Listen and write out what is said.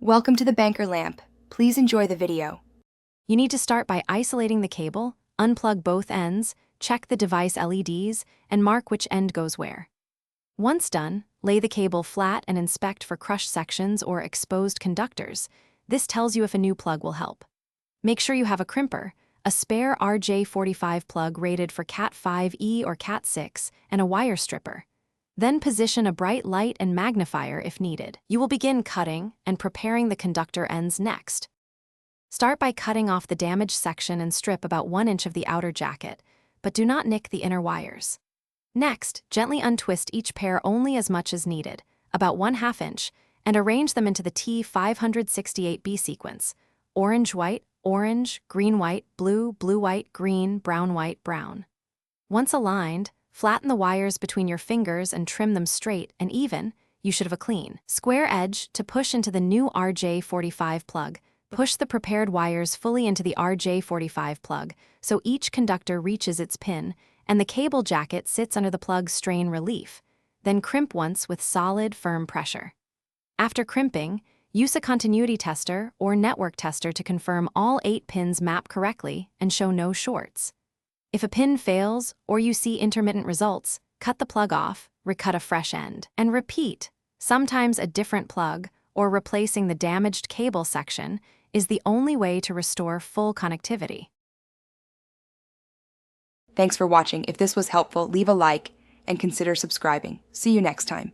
Welcome to the banker lamp. Please enjoy the video. You need to start by isolating the cable, unplug both ends, check the device LEDs, and mark which end goes where. Once done, lay the cable flat and inspect for crushed sections or exposed conductors. This tells you if a new plug will help. Make sure you have a crimper, a spare RJ45 plug rated for Cat5e or Cat6, and a wire stripper. Then position a bright light and magnifier if needed. You will begin cutting and preparing the conductor ends next. Start by cutting off the damaged section and strip about 1 inch of the outer jacket, but do not nick the inner wires. Next, gently untwist each pair only as much as needed, about 1/2 inch, and arrange them into the T568B sequence: orange-white, orange, green-white, blue, blue-white, green, brown-white, brown. Once aligned, flatten the wires between your fingers and trim them straight and even. You should have a clean, square edge to push into the new RJ45 plug. Push the prepared wires fully into the RJ45 plug so each conductor reaches its pin and the cable jacket sits under the plug's strain relief. Then crimp once with solid, firm pressure. After crimping, use a continuity tester or network tester to confirm all 8 pins map correctly and show no shorts. If a pin fails or you see intermittent results, cut the plug off, recut a fresh end, and repeat. Sometimes a different plug or replacing the damaged cable section is the only way to restore full connectivity. Thanks for watching. If this was helpful, leave a like and consider subscribing. See you next time.